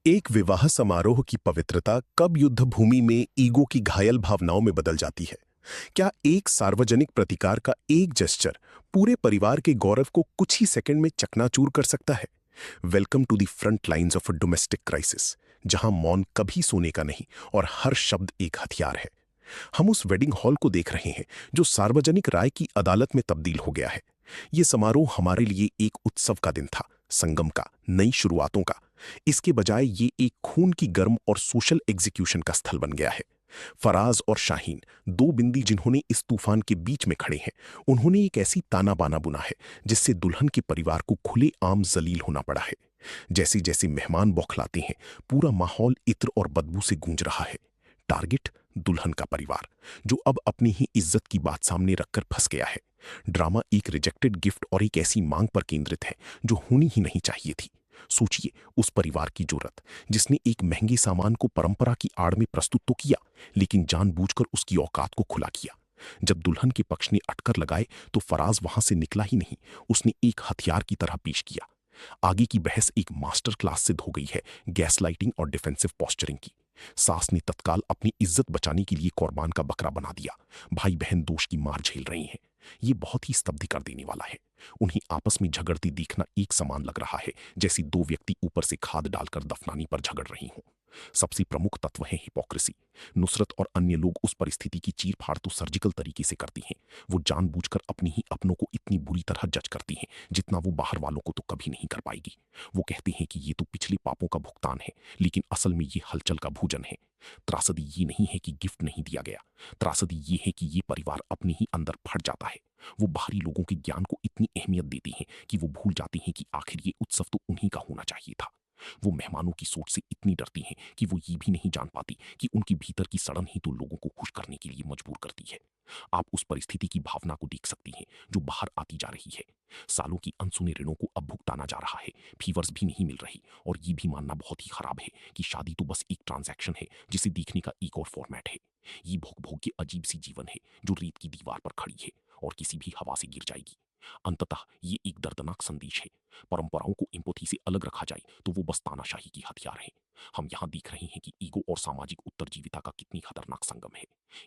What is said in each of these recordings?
एक विवाह समारोह की पवित्रता कब युद्ध भूमि में ईगो की घायल भावनाओं में बदल जाती है? क्या एक सार्वजनिक प्रतिकार का एक जेस्चर पूरे परिवार के गौरव को कुछ ही सेकंड में चकनाचूर कर सकता है? Welcome to the front lines of a domestic crisis, जहां मौन कभी सोने का नहीं और हर शब्द एक हथियार है। हम उस वेडिंग हॉल को देख रहे हैं जो सार्वजनिक राय की अदालत में तब्दील हो गया है। ये समारोह हमारे लिए एक उत्सव का दिन था, संगम का, नई शुरुआतों का। इसके बजाय ये एक खून की गर्म और सोशल एग्जीक्यूशन का स्थल बन गया है। फराज और शाहीन, दो बिंदी जिन्होंने इस तूफान के बीच में खड़े हैं, उन्होंने एक ऐसी ताना बाना बुना है जिससे दुल्हन के परिवार को खुले आम जलील होना पड़ा है। जैसे जैसे मेहमान बौखलाते हैं, पूरा माहौल इत्र और बदबू से गूंज रहा है। टारगेट दुल्हन का परिवार, जो अब अपनी ही इज्जत की बात सामने रखकर फंस गया है। ड्रामा एक रिजेक्टेड गिफ्ट और एक ऐसी मांग पर केंद्रित है जो होनी ही नहीं चाहिए थी। सोचिए उस परिवार की जरूरत, जिसने एक महंगे सामान को परंपरा की आड़ में प्रस्तुत तो किया, लेकिन जानबूझकर उसकी औकात को खुला किया। जब दुल्हन के पक्ष ने अटकर लगाए तो फराज वहां से निकला ही नहीं, उसने एक हथियार की तरह पेश किया। आगे की बहस एक मास्टर क्लास सिद्ध हो गई है, गैसलाइटिंग और डिफेंसिव पोस्चरिंग की। सास ने तत्काल अपनी इज्जत बचाने के लिए कुर्बान का बकरा बना दिया। भाई बहन दोष की मार झेल रही हैं। ये बहुत ही स्तब्ध कर देने वाला है। उन्हें आपस में झगड़ती देखना एक समान लग रहा है, जैसे दो व्यक्ति ऊपर से खाद डालकर दफनाने पर झगड़ रही हों। सबसे प्रमुख तत्व है हिपोक्रेसी। नुसरत और अन्य लोग उस परिस्थिति की चीर फाड़ तो सर्जिकल तरीके से करती हैं। वो जानबूझकर अपनी ही अपनों को इतनी बुरी तरह जज करती हैं जितना वो बाहर वालों को तो कभी नहीं कर पाएगी। वो कहती हैं कि ये तो पिछले पापों का भुगतान है, लेकिन असल में ये हलचल का भोजन है। त्रासदी ये नहीं है कि गिफ्ट नहीं दिया गया, त्रासदी ये है कि ये परिवार अपने ही अंदर फट जाता है। वो बाहरी लोगों के ज्ञान को इतनी अहमियत देती हैं कि वो भूल जाती हैं कि आखिर ये उत्सव तो उन्हीं का होना चाहिए था। वो मेहमानों की सोच से इतनी डरती हैं कि वो ये भी नहीं जान पाती कि उनकी भीतर की सड़न ही तो लोगों को खुश करने के लिए मजबूर करती है। आप उस परिस्थिति की भावना को देख सकती हैं जो बाहर आती जा रही है। सालों की अनसुने ऋणों को अब भुगताना जा रहा है, फीवर्स भी नहीं मिल रही, और ये भी मानना बहुत ही खराब है कि शादी तो बस एक ट्रांजैक्शन है जिसे देखने का एक और फॉर्मेट है। ये भोग भोग के अजीब सी जीवन है जो रेत की दीवार पर खड़ी है और किसी भी हवा से गिर जाएगी। अंततः ये एक दर्दनाक संदेश है। परंपराओं को एम्पैथी से अलग रखा जाए तो वो बस तानाशाही की हथियार है। हम यहाँ देख रहे हैं कि ईगो और सामाजिक उत्तरजीविता का कितनी खतरनाक संगम है।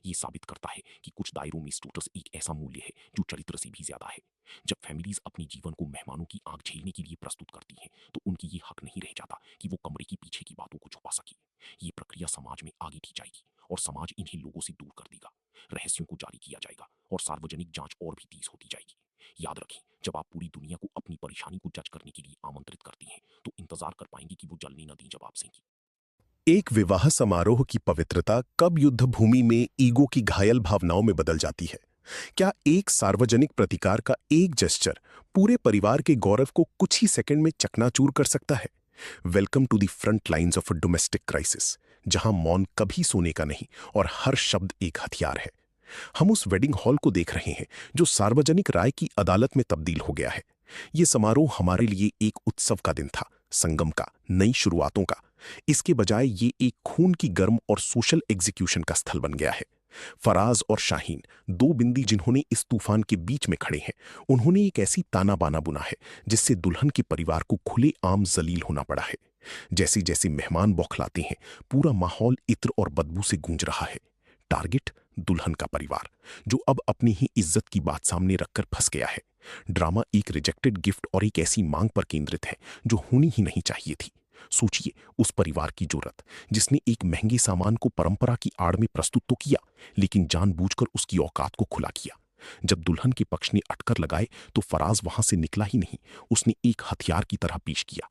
ये साबित करता है कि कुछ दायरों में स्टेटस एक ऐसा मूल्य है जो चरित्र से भी ज्यादा है। जब फैमिलीज अपने जीवन को मेहमानों की आंख झेलने के लिए प्रस्तुत करती हैं, तो उनकी ये हक नहीं रह जाता कि वो कमरे के पीछे की बातों को छुपा सके। ये प्रक्रिया समाज में आगे की जाएगी और समाज इन्हें लोगों से दूर कर देगा। रहस्यों को जारी किया जाएगा और सार्वजनिक जांच और भी तेज होती जाएगी। याद रखें, जब आप पूरी दुनिया को अपनी परेशानी को जज करने के लिए आमंत्रित करती हैं, तो इंतजार कर पाएंगे कि वो जलने न दें जवाब सेंगी। एक विवाह समारोह की पवित्रता कब युद्ध भूमि में ईगो की घायल भावनाओं में बदल जाती है? क्या एक सार्वजनिक प्रतिकार का एक जेस्चर पूरे परिवार के गौरव को कुछ ही सेकंड में चकनाचूर कर सकता है? Welcome to the front lines of a domestic crisis, जहां मौन कभी सोने का नहीं और हर शब्द एक हथियार है। हम उस वेडिंग हॉल को देख रहे हैं जो सार्वजनिक राय की अदालत में तब्दील हो गया है। ये समारोह हमारे लिए एक उत्सव का दिन था, संगम का, नई शुरुआतों का। इसके बजाय ये एक खून की गर्म और सोशल एग्जीक्यूशन का स्थल बन गया है। फराज और शाहीन, दो बिंदी जिन्होंने इस तूफान के बीच में खड़े हैं, उन्होंने एक ऐसी ताना बाना बुना है जिससे दुल्हन के परिवार को खुले आम जलील होना पड़ा है। जैसे जैसे मेहमान बौखलाते हैं, पूरा माहौल इत्र और बदबू से गूंज रहा है। टारगेट दुल्हन का परिवार, जो अब अपनी ही इज्जत की बात सामने रखकर फंस गया है। ड्रामा एक रिजेक्टेड गिफ्ट और एक ऐसी मांग पर केंद्रित है जो होनी ही नहीं चाहिए थी। सोचिए उस परिवार की जरूरत, जिसने एक महंगे सामान को परंपरा की आड़ में प्रस्तुत तो किया, लेकिन जानबूझकर उसकी औकात को खुला किया। जब दुल्हन के पक्ष ने अटकर लगाए तो फराज वहां से निकला ही नहीं, उसने एक हथियार की तरह पेश किया।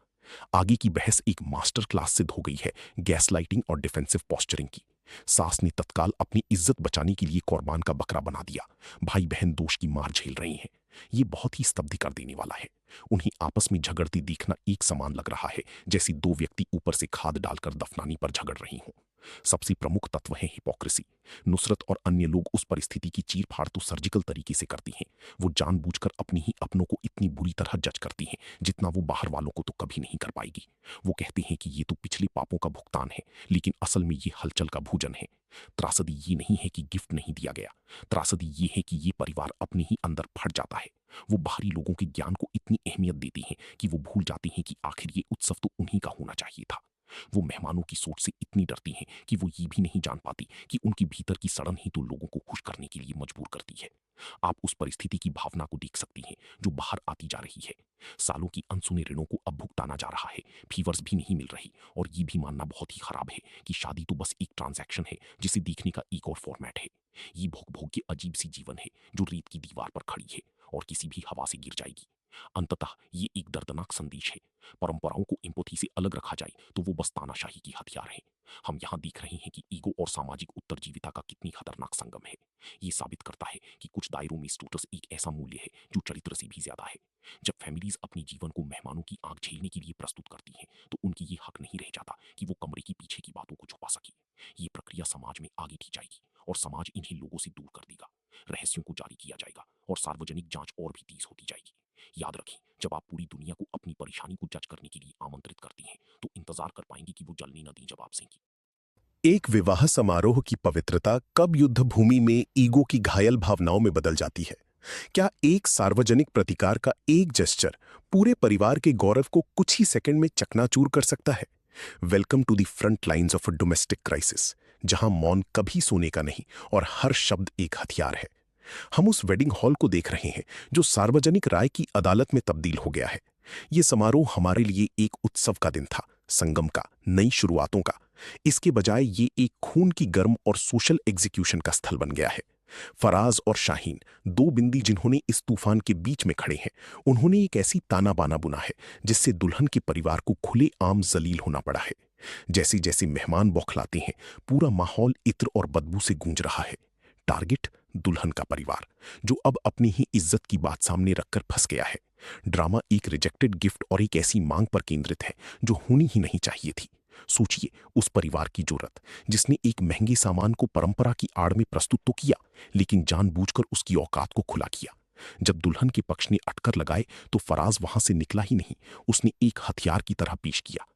आगे की बहस एक मास्टर क्लास सिद्ध हो गई है, गैसलाइटिंग और डिफेंसिव पोस्चरिंग की। सास ने तत्काल अपनी इज्जत बचाने के लिए कुर्बान का बकरा बना दिया। भाई बहन दोष की मार झेल रही हैं। ये बहुत ही स्तब्ध कर देने वाला है। उन्हें आपस में झगड़ती देखना एक समान लग रहा है, जैसे दो व्यक्ति ऊपर से खाद डालकर दफनाने पर झगड़ रही हों। सबसे प्रमुख तत्व है हिपोक्रेसी। नुसरत और अन्य लोग उस परिस्थिति की चीर फाड़ तो सर्जिकल तरीके से करती हैं। वो जानबूझकर अपनी ही अपनों को इतनी बुरी तरह जज करती हैं जितना वो बाहर वालों को तो कभी नहीं कर पाएगी। वो कहती हैं कि ये तो पिछले पापों का भुगतान है, लेकिन असल में ये हलचल का भोजन है। त्रासदी ये नहीं है कि गिफ्ट नहीं दिया गया, त्रासदी ये है कि ये परिवार अपने ही अंदर फट जाता है। वो बाहरी लोगों के ज्ञान को इतनी अहमियत देती हैं कि वो भूल जाती हैं कि आखिर ये उत्सव तो उन्हीं का होना चाहिए था। वो मेहमानों की सोच से इतनी डरती हैं कि वो ये भी नहीं जान पाती कि उनकी भीतर की सड़न ही तो लोगों को खुश करने के लिए मजबूर करती है। आप उस परिस्थिति की भावना को देख सकती हैं जो बाहर आती जा रही है। सालों की अनसुने ऋणों को अब भुगताना जा रहा है, फीवर्स भी नहीं मिल रही, और ये भी मानना बहुत ही खराब है कि शादी तो बस एक ट्रांजैक्शन है जिसे देखने का एक और फॉर्मेट है। ये भोग भोग के अजीब सी जीवन है जो रेत की दीवार पर खड़ी है और किसी भी हवा से गिर जाएगी। अंततः ये एक दर्दनाक संदेश है। परंपराओं को एम्पैथी से अलग रखा जाए तो वो बस तानाशाही की हथियार है। हम यहाँ देख रहे हैं कि ईगो और सामाजिक उत्तरजीविता का कितनी खतरनाक संगम है। ये साबित करता है कि कुछ दायरों में स्टेटस एक ऐसा मूल्य है जो चरित्र से भी ज्यादा है। जब फैमिलीज अपनी जीवन को मेहमानों की आंख झेलने के लिए प्रस्तुत करती हैं तो उनकी ये हक नहीं रह जाता कि वो कमरे के पीछे की बातों को छुपा सके। ये प्रक्रिया समाज में आगे की जाएगी और समाज इन्हें लोगों से दूर कर देगा। रहस्यों को जारी किया जाएगा और सार्वजनिक जांच और भी तेज होती जाएगी। याद रखें, जब आप पूरी दुनिया को अपनी परेशानी को जज करने के लिए आमंत्रित करती हैं तो इंतजार कर पाएंगे कि वो जलने न दें जवाब सेंगी। एक विवाह समारोह की पवित्रता कब युद्ध भूमि में ईगो की घायल भावनाओं में बदल जाती है? क्या एक सार्वजनिक प्रतिकार का एक जेस्चर पूरे परिवार के गौरव को कुछ ही सेकंड में चकनाचूर कर सकता है? Welcome to the front lines of a domestic crisis, जहां मौन कभी सोने का नहीं और हर शब्द एक हथियार है। हम उस वेडिंग हॉल को देख रहे हैं जो सार्वजनिक राय की अदालत में तब्दील हो गया है। यह समारोह हमारे लिए एक उत्सव का दिन था, संगम का, नई शुरुआतों का। इसके बजाय ये एक खून की गर्म और सोशल एग्जीक्यूशन का स्थल बन गया है। फराज और शाहीन, दो बिंदी जिन्होंने इस तूफान के बीच में खड़े हैं, उन्होंने एक ऐसी ताना बाना बुना है जिससे दुल्हन के परिवार को खुले आम जलील होना पड़ा है। जैसे जैसे मेहमान बौखलाते हैं, पूरा माहौल इत्र और बदबू से गूंज रहा है। टारगेट दुल्हन का परिवार, जो अब अपनी ही इज्जत की बात सामने रखकर फंस गया है। ड्रामा एक रिजेक्टेड गिफ्ट और एक ऐसी मांग पर केंद्रित है जो होनी ही नहीं चाहिए थी। सोचिए उस परिवार की जरूरत, जिसने एक महंगे सामान को परंपरा की आड़ में प्रस्तुत तो किया, लेकिन जानबूझकर उसकी औकात को खुला किया। जब दुल्हन के पक्ष ने अटकर लगाए तो फराज वहां से निकला ही नहीं, उसने एक हथियार की तरह पेश किया।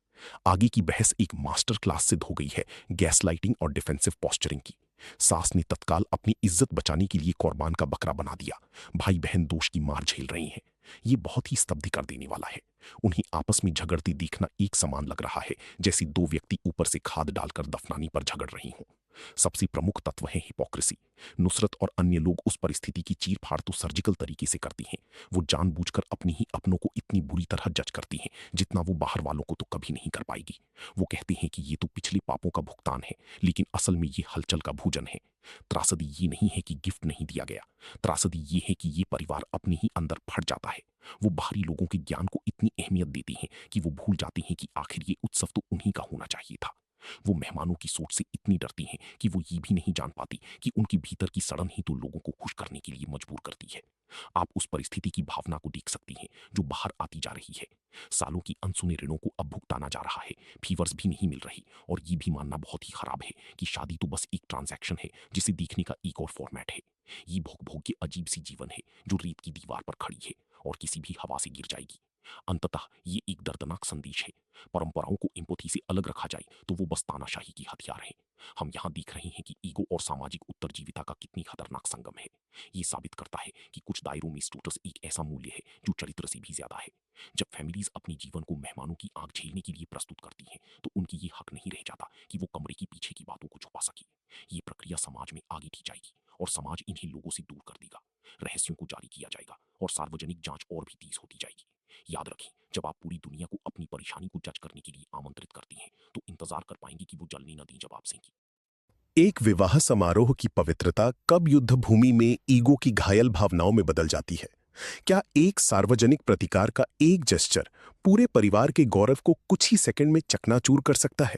आगे की बहस एक मास्टर क्लास सिद्ध हो गई है गैसलाइटिंग और डिफेंसिव पोस्चरिंग की। सास ने तत्काल अपनी इज्जत बचाने के लिए कुर्बान का बकरा बना दिया। भाई बहन दोष की मार झेल रही हैं। ये बहुत ही स्तब्ध कर देने वाला है। उन्हें आपस में झगड़ते देखना एक समान लग रहा है, जैसे दो व्यक्ति ऊपर से खाद डालकर दफनाने पर झगड़ रही हों। सबसे प्रमुख तत्व है हिपोक्रेसी। नुसरत और अन्य लोग उस परिस्थिति की चीर फाड़ तो सर्जिकल तरीके से करती हैं। वो जानबूझकर अपनी ही अपनों को इतनी बुरी तरह जज करती हैं जितना वो बाहर वालों को तो कभी नहीं कर पाएगी। वो कहते हैं कि ये तो पिछले पापों का भुगतान है, लेकिन असल में ये हलचल का भोजन है। त्रासदी ये नहीं है कि गिफ्ट नहीं दिया गया, त्रासदी ये है कि ये परिवार अपने ही अंदर फट जाता है। वो बाहरी लोगों के ज्ञान को इतनी अहमियत देते हैं कि वो भूल जाते हैं कि आखिर ये उत्सव तो उन्हीं का होना चाहिए था। वो मेहमानों की सोच से इतनी डरती हैं कि वो ये भी नहीं जान पाती कि उनकी भीतर की सड़न ही तो लोगों को खुश करने के लिए मजबूर करती है। आप उस परिस्थिति की भावना को देख सकती हैं जो बाहर आती जा रही है। सालों की अनसुने ऋणों को अब भुगताना जा रहा है, फीवर्स भी नहीं मिल रही, और ये भी मानना बहुत ही खराब है कि शादी तो बस एक ट्रांजैक्शन है जिसे देखने का एक और फॉर्मेट है। ये भोग भोग के अजीब सी जीवन है जो रेत की दीवार पर खड़ी है और किसी भी हवा से गिर जाएगी। अंततः ये एक दर्दनाक संदेश है। परंपराओं को एम्पैथी से अलग रखा जाए तो वो बस तानाशाही की हथियार है। हम यहाँ देख रहे हैं कि ईगो और सामाजिक उत्तरजीविता का कितनी खतरनाक संगम है। ये साबित करता है कि कुछ दायरों में स्टेटस एक ऐसा मूल्य है जो चरित्र से भी ज्यादा है। जब फैमिलीज अपनी जीवन को मेहमानों की आंख झेलने के लिए प्रस्तुत करती हैं तो उनकी ये हक नहीं रह जाता कि वो कमरे के पीछे की बातों को छुपा सके। ये प्रक्रिया समाज में आगे की जाएगी और समाज इन्हें लोगों से दूर कर देगा। रहस्यों को जारी किया जाएगा और सार्वजनिक जांच और भी तेज होती जाएगी। याद रखें, जब आप पूरी दुनिया को अपनी परेशानी को जज करने के लिए आमंत्रित करती हैं तो इंतजार कर पाएंगे कि वो जलने न दें जवाब सेंगी। एक विवाह समारोह की पवित्रता कब युद्ध भूमि में ईगो की घायल भावनाओं में बदल जाती है? क्या एक सार्वजनिक प्रतिकार का एक जेस्चर पूरे परिवार के गौरव को कुछ ही सेकंड में चकनाचूर कर सकता है?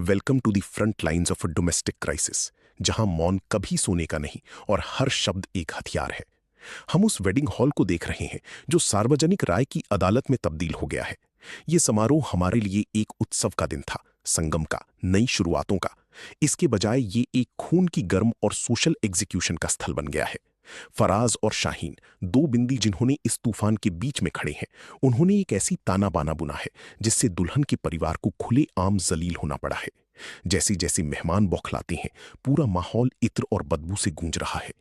Welcome to the front lines of a domestic crisis, जहां मौन कभी सोने का नहीं और हर शब्द एक हथियार है। हम उस वेडिंग हॉल को देख रहे हैं जो सार्वजनिक राय की अदालत में तब्दील हो गया है। यह समारोह हमारे लिए एक उत्सव का दिन था, संगम का, नई शुरुआतों का। इसके बजाय ये एक खून की गर्म और सोशल एग्जीक्यूशन का स्थल बन गया है। फराज और शाहीन, दो बिंदी जिन्होंने इस तूफान के बीच में खड़े हैं, उन्होंने एक ऐसी ताना बाना बुना है जिससे दुल्हन के परिवार को खुले आम जलील होना पड़ा है। जैसे जैसे मेहमान बौखलाते हैं, पूरा माहौल इत्र और बदबू से गूंज रहा है।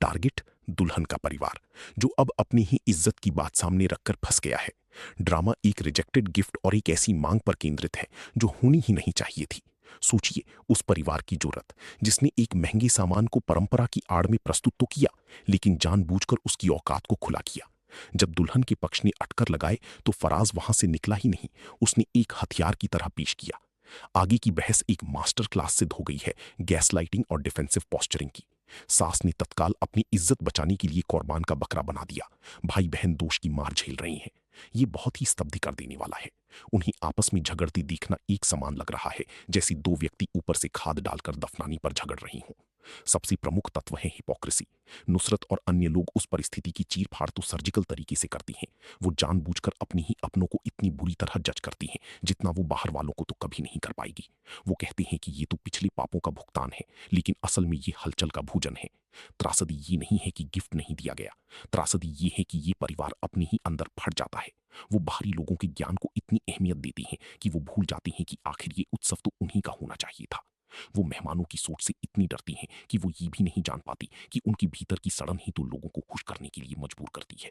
टारगेट दुल्हन का परिवार, जो अब अपनी ही इज्जत की बात सामने रखकर फंस गया है। ड्रामा एक रिजेक्टेड गिफ्ट और एक ऐसी मांग पर केंद्रित है जो होनी ही नहीं चाहिए थी। सोचिए, उस परिवार की जरूरत जिसने एक महंगे सामान को परंपरा की आड़ में प्रस्तुत तो किया, लेकिन जानबूझकर उसकी औकात को खुला किया। जब दुल्हन के पक्ष ने अटकर लगाए तो फराज वहां से निकला ही नहीं, उसने एक हथियार की तरह पेश किया। आगे की बहस एक मास्टर क्लास सिद्ध हो गई है, गैसलाइटिंग और डिफेंसिव पोस्चरिंग की। सास ने तत्काल अपनी इज्जत बचाने के लिए कुर्बान का बकरा बना दिया। भाई बहन दोष की मार झेल रही हैं। ये बहुत ही स्तब्ध कर देने वाला है। उन्हें आपस में झगड़ती देखना एक समान लग रहा है, जैसे दो व्यक्ति ऊपर से खाद डालकर दफनाने पर झगड़ रही हों। सबसे प्रमुख तत्व है हिपोक्रेसी। नुसरत और अन्य लोग उस परिस्थिति की चीर फाड़ तो सर्जिकल तरीके से करती हैं। वो जानबूझकर अपनी ही अपनों को इतनी बुरी तरह जज करती हैं जितना वो बाहर वालों को तो कभी नहीं कर पाएगी। वो कहते हैं कि ये तो पिछले पापों का भुगतान है, लेकिन असल में ये हलचल का भोजन है। त्रासदी ये नहीं है कि गिफ्ट नहीं दिया गया, त्रासदी ये है कि ये परिवार अपने ही अंदर फट जाता है। वो बाहरी लोगों के ज्ञान को इतनी अहमियत देती हैं कि वो भूल जाती हैं कि आखिर ये उत्सव तो उन्हीं का होना चाहिए था। वो मेहमानों की सोच से इतनी डरती हैं कि वो ये भी नहीं जान पाती कि उनकी भीतर की सड़न ही तो लोगों को खुश करने के लिए मजबूर करती है।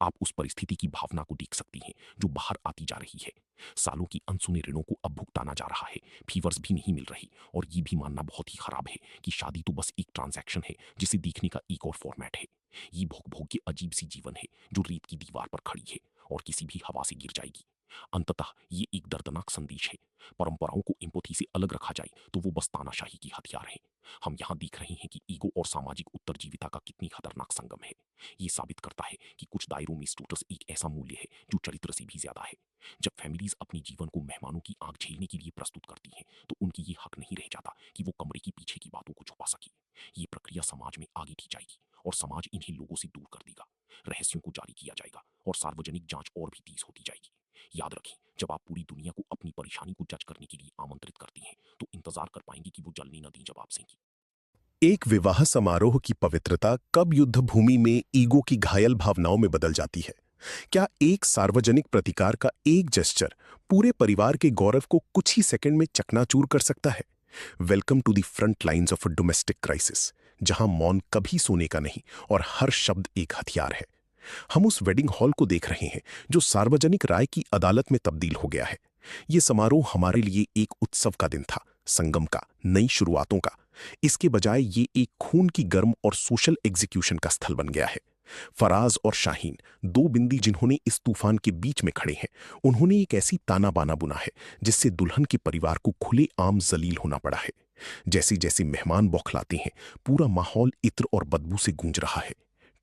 आप उस परिस्थिति की भावना को देख सकती हैं जो बाहर आती जा रही है। सालों की अनसुने ऋणों को अब भुगताना जा रहा है, फीवर्स भी नहीं मिल रही, और ये भी मानना बहुत ही खराब है कि शादी तो बस एक ट्रांजैक्शन है जिसे देखने का एक और फॉर्मेट है। ये भोग भोग के अजीब सी जीवन है जो रेत की दीवार पर खड़ी है और किसी भी हवा से गिर जाएगी। अंततः ये एक दर्दनाक संदेश है। परंपराओं को एम्पैथी से अलग रखा जाए तो वो बस तानाशाही की हथियार है। हम यहाँ देख रहे हैं कि ईगो और सामाजिक उत्तरजीविता का कितनी खतरनाक संगम है। ये साबित करता है कि कुछ दायरों में स्टेटस एक ऐसा मूल्य है जो चरित्र से भी ज्यादा है। जब फैमिलीज अपने जीवन को मेहमानों की आंख झेलने के लिए प्रस्तुत करती हैं तो उनकी ये हक नहीं रह जाता कि वो कमरे के पीछे की बातों को छुपा सके। ये प्रक्रिया समाज में आगे की जाएगी और समाज इन्हीं लोगों से दूर कर देगा। रहस्यों को जारी किया जाएगा और सार्वजनिक जांच और भी तेज होती जाएगी। याद रखें, जब आप पूरी दुनिया को अपनी परेशानी को जज करने के लिए आमंत्रित करती हैं तो इंतजार कर पाएंगे कि वो जलने न दें जब आप सेंकी। एक विवाह समारोह की पवित्रता कब युद्ध भूमि में ईगो की घायल भावनाओं में बदल जाती है? क्या एक सार्वजनिक प्रतिकार का एक जेस्चर पूरे परिवार के गौरव को कुछ ही सेकंड में चकनाचूर कर सकता है? Welcome to the front lines of a domestic crisis, जहां मौन कभी सोने का नहीं और हर शब्द एक हथियार है। हम उस वेडिंग हॉल को देख रहे हैं जो सार्वजनिक राय की अदालत में तब्दील हो गया है। ये समारोह हमारे लिए एक उत्सव का दिन था, संगम का, नई शुरुआतों का। इसके बजाय ये एक खून की गर्म और सोशल एग्जीक्यूशन का स्थल बन गया है। फराज और शाहीन, दो बिंदी जिन्होंने इस तूफान के बीच में खड़े हैं, उन्होंने एक ऐसी ताना बाना बुना है जिससे दुल्हन के परिवार को खुले आम जलील होना पड़ा है। जैसे जैसे मेहमान बौखलाते हैं, पूरा माहौल इत्र और बदबू से गूंज रहा है।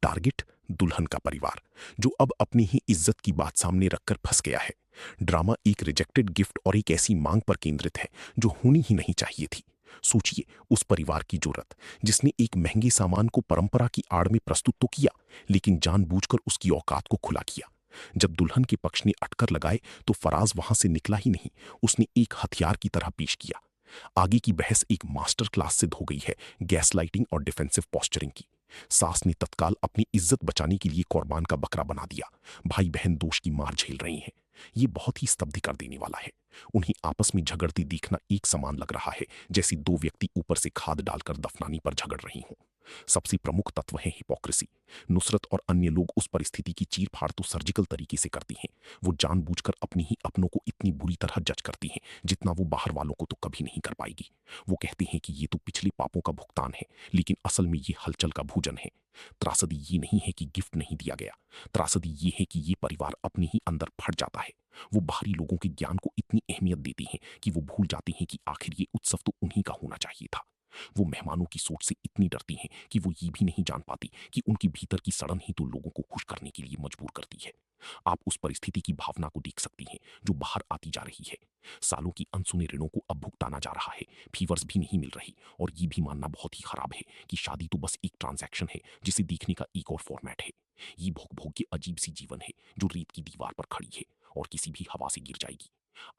टारगेट दुल्हन का परिवार, जो अब अपनी ही इज्जत की बात सामने रखकर फंस गया है। ड्रामा एक रिजेक्टेड गिफ्ट और एक ऐसी मांग पर केंद्रित है जो होनी ही नहीं चाहिए थी। सोचिए, उस परिवार की जरूरत जिसने एक महंगे सामान को परंपरा की आड़ में प्रस्तुत तो किया, लेकिन जानबूझकर उसकी औकात को खुला किया। जब दुल्हन के पक्ष ने अटकर लगाए तो फराज वहां से निकला ही नहीं, उसने एक हथियार की तरह पेश किया। आगे की बहस एक मास्टर क्लास सिद्ध हो गई है, गैसलाइटिंग और डिफेंसिव पोस्चरिंग की। सास ने तत्काल अपनी इज्जत बचाने के लिए कुर्बान का बकरा बना दिया। भाई बहन दोष की मार झेल रही हैं। ये बहुत ही स्तब्ध कर देने वाला है। उन्हें आपस में झगड़ती देखना एक समान लग रहा है, जैसे दो व्यक्ति ऊपर से खाद डालकर दफनाने पर झगड़ रही हों। सबसे प्रमुख तत्व है हिपोक्रेसी। नुसरत और अन्य लोग उस परिस्थिति की चीर फाड़ तो सर्जिकल तरीके से करती हैं। वो जानबूझकर अपनी ही अपनों को इतनी बुरी तरह जज करती हैं जितना वो बाहर वालों को तो कभी नहीं कर पाएगी। वो कहते हैं कि ये तो पिछले पापों का भुगतान है, लेकिन असल में ये हलचल का भोजन है। त्रासदी ये नहीं है कि गिफ्ट नहीं दिया गया, त्रासदी ये है कि ये परिवार अपने ही अंदर फट जाता है। वो बाहरी लोगों के ज्ञान को इतनी अहमियत देती हैं कि वो भूल जाती हैं कि आखिर ये उत्सव तो उन्हीं का होना चाहिए था। वो मेहमानों की सोच से इतनी डरती हैं कि वो ये भी नहीं जान पाती कि उनकी भीतर की सड़न ही तो लोगों को खुश करने के लिए मजबूर करती है। आप उस परिस्थिति की भावना को देख सकती हैं जो बाहर आती जा रही है। सालों की अनसुने ऋणों को अब भुगताना जा रहा है, फीवर्स भी नहीं मिल रही, और ये भी मानना बहुत ही खराब है कि शादी तो बस एक ट्रांजैक्शन है जिसे देखने का एक और फॉर्मेट है। ये भोग भोग के अजीब सी जीवन है जो रेत की दीवार पर खड़ी है और किसी भी हवा से गिर जाएगी।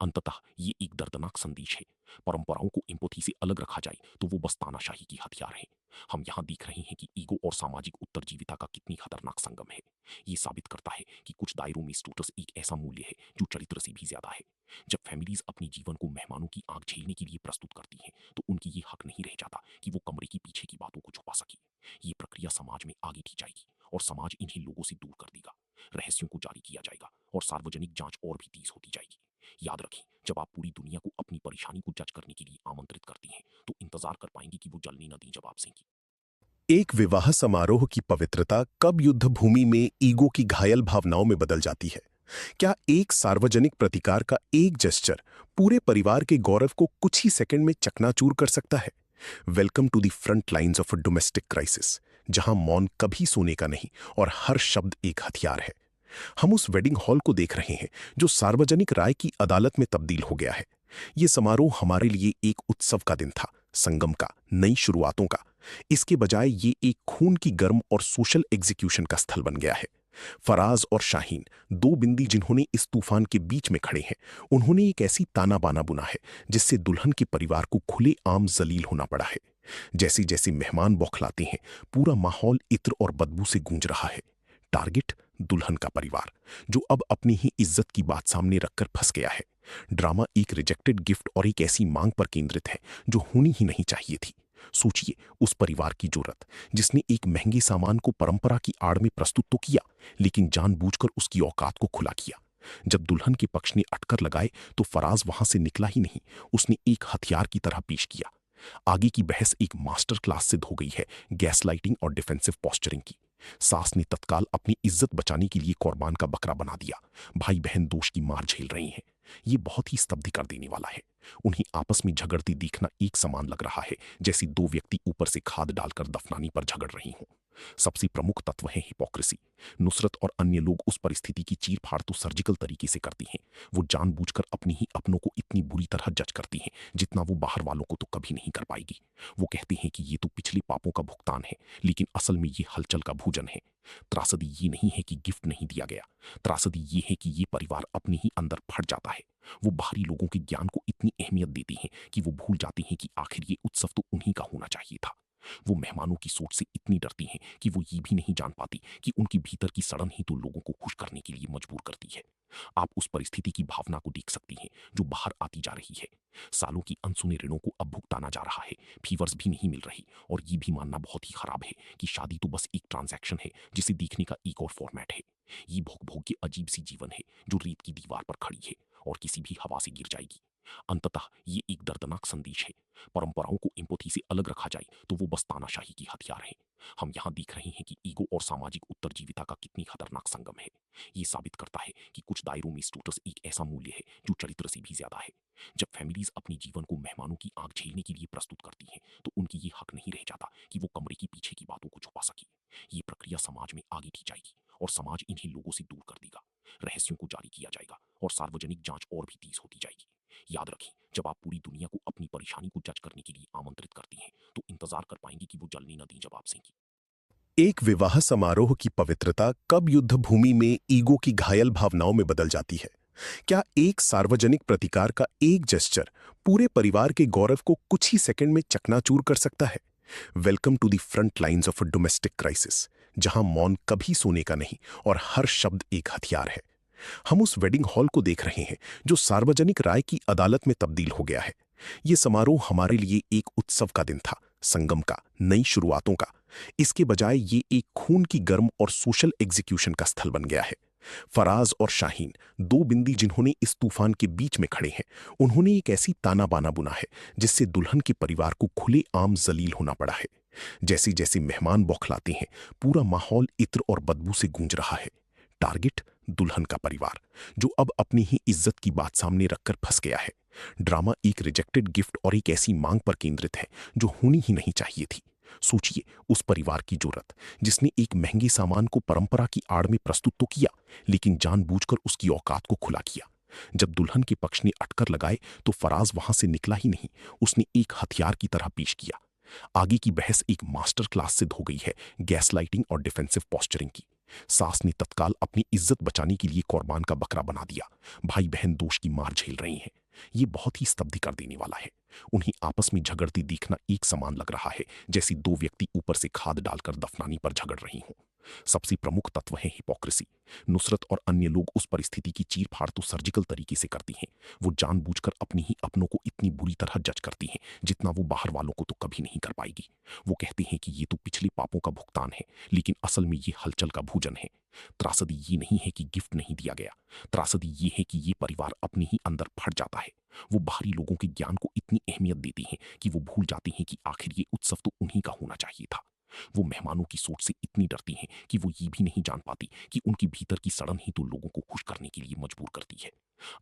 अंततः ये एक दर्दनाक संदेश है। परंपराओं को एम्पैथी से अलग रखा जाए तो वो बस तानाशाही की हथियार है। हम यहाँ देख रहे हैं कि ईगो और सामाजिक उत्तरजीविता का कितनी खतरनाक संगम है। ये साबित करता है कि कुछ दायरों में स्टेटस एक ऐसा मूल्य है जो चरित्र से भी ज्यादा है। जब फैमिलीज अपने जीवन को मेहमानों की आंख झेलने के लिए प्रस्तुत करती हैं तो उनकी ये हक नहीं रह जाता कि वो कमरे के पीछे की बातों को छुपा सके। ये प्रक्रिया समाज में आगे की जाएगी और समाज इन्हीं लोगों से दूर कर देगा। रहस्यों को जारी किया जाएगा और सार्वजनिक जांच और भी तेज होती जाएगी। याद रखें, जब आप पूरी दुनिया को अपनी परेशानी को जज करने के लिए आमंत्रित करती हैं, तो इंतजार कर पाएंगे कि वो जलने न दें जवाब सेंगी। एक विवाह समारोह की पवित्रता कब युद्ध भूमि में ईगो की घायल भावनाओं में बदल जाती है? क्या एक सार्वजनिक प्रतिकार का एक जेस्चर पूरे परिवार के गौरव को कुछ ही सेकंड में चकनाचूर कर सकता है? Welcome to the front lines of a domestic crisis, जहां मौन कभी सोने का नहीं और हर शब्द एक हथियार है। हम उस वेडिंग हॉल को देख रहे हैं जो सार्वजनिक राय की अदालत में तब्दील हो गया है। ये समारोह हमारे लिए एक उत्सव का दिन था, संगम का, नई शुरुआतों का। इसके बजाय ये एक खून की गर्म और सोशल एग्जीक्यूशन का स्थल बन गया है। फराज और शाहीन, दो बिंदी जिन्होंने इस तूफान के बीच में खड़े हैं, उन्होंने एक ऐसी ताना बाना बुना है जिससे दुल्हन के परिवार को खुले आम जलील होना पड़ा है। जैसे जैसे मेहमान बौखलाते हैं, पूरा माहौल इत्र और बदबू से गूंज रहा है। टारगेट दुल्हन का परिवार, जो अब अपनी ही इज्जत की बात सामने रखकर फंस गया है। ड्रामा एक रिजेक्टेड गिफ्ट और एक ऐसी मांग पर केंद्रित है जो होनी ही नहीं चाहिए थी। सोचिए उस परिवार की जुर्रत, जिसने एक महंगे सामान को परंपरा की आड़ में प्रस्तुत तो किया, लेकिन जानबूझकर उसकी औकात को खुला किया। जब दुल्हन के पक्ष ने अटकर लगाए तो फराज वहां से निकला ही नहीं, उसने एक हथियार की तरह पेश किया। आगे की बहस एक मास्टर क्लास सिद्ध हो गई है, गैसलाइटिंग और डिफेंसिव पोस्चरिंग की। सास ने तत्काल अपनी इज्जत बचाने के लिए कुर्बान का बकरा बना दिया। भाई बहन दोष की मार झेल रही हैं। ये बहुत ही स्तब्ध कर देने वाला है। उन्हें आपस में झगड़ती देखना एक समान लग रहा है, जैसे दो व्यक्ति ऊपर से खाद डालकर दफनाने पर झगड़ रही हों। सबसे प्रमुख तत्व है हिपोक्रेसी। नुसरत और अन्य लोग उस परिस्थिति की चीर फाड़ तो सर्जिकल तरीके से करती हैं। वो जानबूझकर अपनी ही अपनों को इतनी बुरी तरह जज करती हैं जितना वो बाहर वालों को तो कभी नहीं कर पाएगी। वो कहते हैं कि ये तो पिछले पापों का भुगतान है, लेकिन असल में ये हलचल का भोजन है। त्रासदी ये नहीं है कि गिफ्ट नहीं दिया गया, त्रासदी ये है कि ये परिवार अपने ही अंदर फट जाता है। वो बाहरी लोगों के ज्ञान को इतनी अहमियत देती हैं कि वो भूल जाती हैं कि आखिर ये उत्सव तो उन्हीं का होना चाहिए था। वो मेहमानों की सोच से इतनी डरती हैं कि वो ये भी नहीं जान पाती कि उनकी भीतर की सड़न ही तो लोगों को खुश करने के लिए मजबूर करती है। आप उस परिस्थिति की भावना को देख सकती हैं जो बाहर आती जा रही है। सालों की अनसुने ऋणों को अब भुगताना जा रहा है, फीवर्स भी नहीं मिल रही, और ये भी मानना बहुत ही खराब है कि शादी तो बस एक ट्रांजैक्शन है जिसे देखने का एक और फॉर्मेट है। ये भोग भोग के अजीब सी जीवन है जो रेत की दीवार पर खड़ी है और किसी भी हवा से गिर जाएगी। अंततः ये एक दर्दनाक संदेश है। परंपराओं को एम्पैथी से अलग रखा जाए तो वो बस तानाशाही की हथियार है। हम यहाँ देख रहे हैं कि ईगो और सामाजिक उत्तरजीविता का कितनी खतरनाक संगम है। ये साबित करता है कि कुछ दायरों में स्टेटस एक ऐसा मूल्य है जो चरित्र से भी ज्यादा है। जब फैमिलीज अपने जीवन को मेहमानों की आंख झेलने के लिए प्रस्तुत करती हैं, तो उनकी ये हक नहीं रह जाता कि वो कमरे के पीछे की बातों को छुपा सके। ये प्रक्रिया समाज में आगे की जाएगी और समाज इन्हीं लोगों से दूर कर देगा। रहस्यों को जारी किया जाएगा और सार्वजनिक जांच और भी तेज होती जाएगी। याद रखें, जब आप पूरी दुनिया को अपनी परेशानी को जज करने के लिए आमंत्रित करती हैं, तो इंतजार कर पाएंगे कि वो जलने न दें जवाब सेंगी। एक विवाह समारोह की पवित्रता कब युद्ध भूमि में ईगो की घायल भावनाओं में बदल जाती है? क्या एक सार्वजनिक प्रतिकार का एक जेस्चर पूरे परिवार के गौरव को कुछ ही सेकंड में चकनाचूर कर सकता है? Welcome to the front lines of a domestic crisis, जहां मौन कभी सोने का नहीं और हर शब्द एक हथियार है। हम उस वेडिंग हॉल को देख रहे हैं जो सार्वजनिक राय की अदालत में तब्दील हो गया है। ये समारोह हमारे लिए एक उत्सव का दिन था, संगम का, नई शुरुआतों का। इसके बजाय ये एक खून की गर्म और सोशल एग्जीक्यूशन का स्थल बन गया है। फराज और शाहीन, दो बिंदी जिन्होंने इस तूफान के बीच में खड़े हैं, उन्होंने एक ऐसी ताना बाना बुना है जिससे दुल्हन के परिवार को खुले आम जलील होना पड़ा है। जैसे जैसे मेहमान बौखलाते हैं, पूरा माहौल इत्र और बदबू से गूंज रहा है। टारगेट दुल्हन का परिवार, जो अब अपनी ही इज्जत की बात सामने रखकर फंस गया है। ड्रामा एक रिजेक्टेड गिफ्ट और एक ऐसी मांग पर केंद्रित है जो होनी ही नहीं चाहिए थी। सोचिए उस परिवार की जुर्रत, जिसने एक महंगे सामान को परंपरा की आड़ में प्रस्तुत तो किया, लेकिन जानबूझकर उसकी औकात को खुला किया। जब दुल्हन के पक्ष ने अटकर लगाए तो फराज वहां से निकला ही नहीं, उसने एक हथियार की तरह पेश किया। आगे की बहस एक मास्टर क्लास सिद्ध हो गई है, गैसलाइटिंग और डिफेंसिव पोस्चरिंग की। सास ने तत्काल अपनी इज्जत बचाने के लिए कुर्बान का बकरा बना दिया। भाई बहन दोष की मार झेल रही हैं। ये बहुत ही स्तब्ध कर देने वाला है। उन्हें आपस में झगड़ती देखना एक समान लग रहा है, जैसे दो व्यक्ति ऊपर से खाद डालकर दफनाने पर झगड़ रही हों। सबसे प्रमुख तत्व है हिपोक्रेसी। नुसरत और अन्य लोग उस परिस्थिति की चीर-फाड़ तो सर्जिकल तरीके से करती हैं। वो जानबूझकर अपनी ही अपनों को इतनी बुरी तरह जज करती हैं, जितना वो बाहर वालों को तो कभी नहीं कर पाएगी। वो कहती हैं कि ये तो पिछले पापों का भुगतान है, लेकिन असल में ये हलचल का भोजन है। त्रासदी ये नहीं है कि गिफ्ट नहीं दिया गया, त्रासदी ये है कि ये परिवार अपने ही अंदर फट जाता है। वो बाहरी लोगों के ज्ञान को इतनी अहमियत देती हैं कि वो भूल जाती हैं कि आखिर ये उत्सव तो उन्हीं का होना चाहिए था। वो मेहमानों की सोच से इतनी डरती हैं कि वो ये भी नहीं जान पाती कि उनके भीतर की सड़न ही तो लोगों को खुश करने के लिए मजबूर करती है।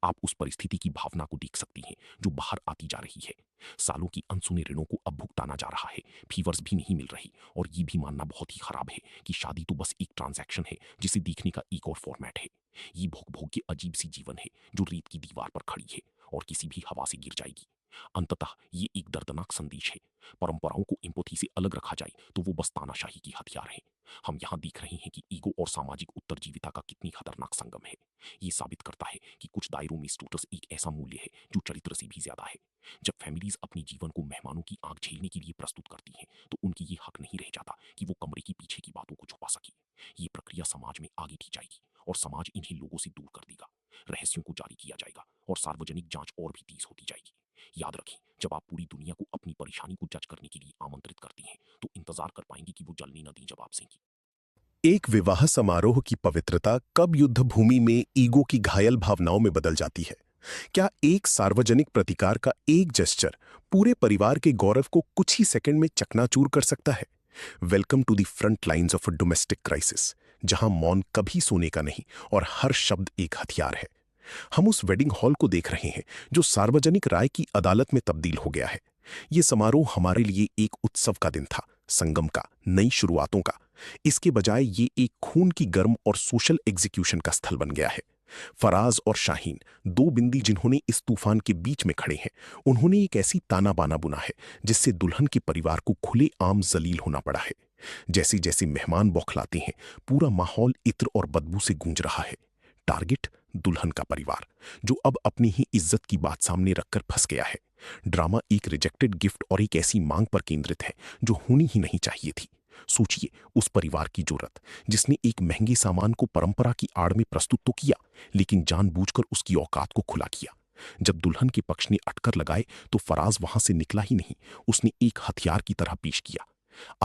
आप उस परिस्थिति की भावना को देख सकती हैं जो बाहर आती जा रही है। सालों की अनसुने ऋणों को अब भुगताना जा रहा है, फीवर्स भी नहीं मिल रही, और ये भी मानना बहुत ही खराब है कि शादी तो बस एक ट्रांजैक्शन है जिसे देखने का एक और फॉर्मेट है। ये भोग भोग के अजीब सी जीवन है जो रेत की दीवार पर खड़ी है और किसी भी हवा से गिर जाएगी। अंततः ये एक दर्दनाक संदेश है। परंपराओं को एम्पैथी से अलग रखा जाए तो वो बस तानाशाही की हथियार है। हम यहाँ देख रहे हैं कि ईगो और सामाजिक उत्तरजीविता का कितनी खतरनाक संगम है। ये साबित करता है कि कुछ दायरों में स्टेटस एक ऐसा मूल्य है जो चरित्र से भी ज्यादा है। जब फैमिलीज अपने जीवन को मेहमानों की आंख झेलने के लिए प्रस्तुत करती हैं, तो उनकी ये हक नहीं रह जाता कि वो कमरे के पीछे की बातों को छुपा सके। ये प्रक्रिया समाज में आगे की जाएगी और समाज इन्हें लोगों से दूर कर देगा। रहस्यों को जारी किया जाएगा और सार्वजनिक जांच और भी तेज होती जाएगी। याद रखें, जब आप पूरी दुनिया को अपनी परेशानी को जज करने के लिए आमंत्रित करती हैं, तो इंतजार कर पाएंगे कि वो जलने न दें जवाब सेंगी। एक विवाह समारोह की पवित्रता कब युद्ध भूमि में ईगो की घायल भावनाओं में बदल जाती है? क्या एक सार्वजनिक प्रतिकार का एक जेस्चर पूरे परिवार के गौरव को कुछ ही सेकंड में चकनाचूर कर सकता है? Welcome to the front lines of a domestic crisis, जहां मौन कभी सोने का नहीं और हर शब्द एक हथियार है। हम उस वेडिंग हॉल को देख रहे हैं जो सार्वजनिक राय की अदालत में तब्दील हो गया है। ये समारोह हमारे लिए एक उत्सव का दिन था, संगम का, नई शुरुआतों का। इसके बजाय ये एक खून की गर्म और सोशल एग्जीक्यूशन का स्थल बन गया है। फराज और शाहीन, दो बिंदी जिन्होंने इस तूफान के बीच में खड़े हैं, उन्होंने एक ऐसी ताना बाना बुना है जिससे दुल्हन के परिवार को खुले आम जलील होना पड़ा है। जैसे जैसे मेहमान बौखलाते हैं, पूरा माहौल इत्र और बदबू से गूंज रहा है। टारगेट दुल्हन का परिवार, जो अब अपनी ही इज्जत की बात सामने रखकर फंस गया है। ड्रामा एक रिजेक्टेड गिफ्ट और एक ऐसी मांग पर केंद्रित है जो होनी ही नहीं चाहिए थी। सोचिए उस परिवार की जुर्रत, जिसने एक महंगे सामान को परंपरा की आड़ में प्रस्तुत तो किया, लेकिन जानबूझकर उसकी औकात को खुला किया। जब दुल्हन के पक्ष ने अटकर लगाए तो फराज वहां से निकला ही नहीं, उसने एक हथियार की तरह पेश किया।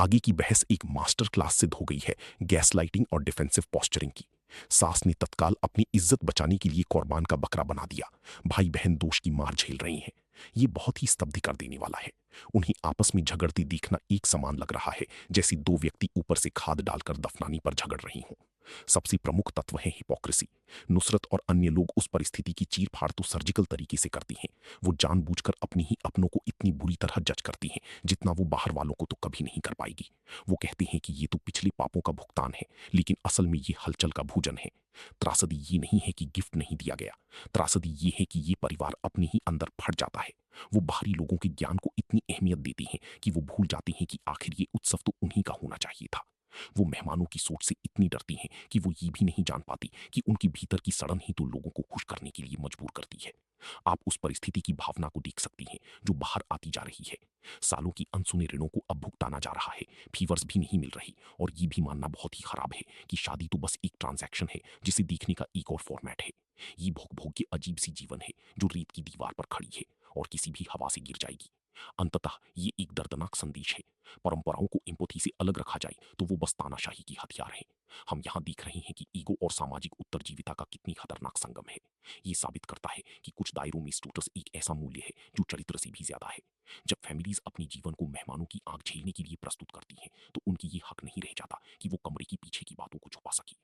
आगे की बहस एक मास्टर क्लास सिद्ध हो गई है गैसलाइटिंग और डिफेंसिव पोस्चरिंग की। सास ने तत्काल अपनी इज्जत बचाने के लिए कुर्बान का बकरा बना दिया। भाई बहन दोष की मार झेल रही हैं। ये बहुत ही स्तब्ध कर देने वाला है। उन्हें आपस में झगड़ती देखना एक समान लग रहा है, जैसे दो व्यक्ति ऊपर से खाद डालकर दफनाने पर झगड़ रही हों। सबसे प्रमुख तत्व है हिपोक्रेसी। नुसरत और अन्य लोग उस परिस्थिति की चीर-फाड़ तो सर्जिकल तरीके से करती हैं। वो जानबूझकर अपनी ही अपनों को इतनी बुरी तरह जज करती हैं, जितना वो बाहर वालों को तो कभी नहीं कर पाएगी। वो कहती हैं कि ये तो पिछले पापों का भुगतान है, लेकिन असल में ये हलचल का भोजन है। त्रासदी ये नहीं है कि गिफ्ट नहीं दिया गया, त्रासदी ये है कि ये परिवार अपने ही अंदर फट जाता है। वो बाहरी लोगों के ज्ञान को इतनी अहमियत देती हैं कि वो भूल जाती हैं कि आखिर ये उत्सव तो उन्हीं का होना चाहिए था। वो मेहमानों की सोच से इतनी डरती हैं कि वो ये भी नहीं जान पाती कि उनके भीतर की सड़न ही तो लोगों को खुश करने के लिए मजबूर करती है। आप उस परिस्थिति की भावना को देख सकती हैं जो बाहर आती जा रही है। सालों की अनसुने ऋणों को अब भुगताना जा रहा है, फीवर्स भी नहीं मिल रही, और ये भी मानना बहुत ही खराब है कि शादी तो बस एक ट्रांजैक्शन है जिसे देखने का एक और फॉर्मेट है। ये भोग भोग के अजीब सी जीवन है जो रेत की दीवार पर खड़ी है और किसी भी हवा से गिर जाएगी। अंततः ये एक दर्दनाक संदेश है। परंपराओं को एम्पैथी से अलग रखा जाए तो वो बस तानाशाही की हथियार है। हम यहाँ देख रहे हैं कि ईगो और सामाजिक उत्तरजीविता का कितनी खतरनाक संगम है। ये साबित करता है कि कुछ दायरों में स्टेटस एक ऐसा मूल्य है जो चरित्र से भी ज्यादा है। जब फैमिलीज अपने जीवन को मेहमानों की आंख झेलने के लिए प्रस्तुत करती हैं, तो उनकी ये हक नहीं रह जाता कि वो कमरे के पीछे की बातों को छुपा सके।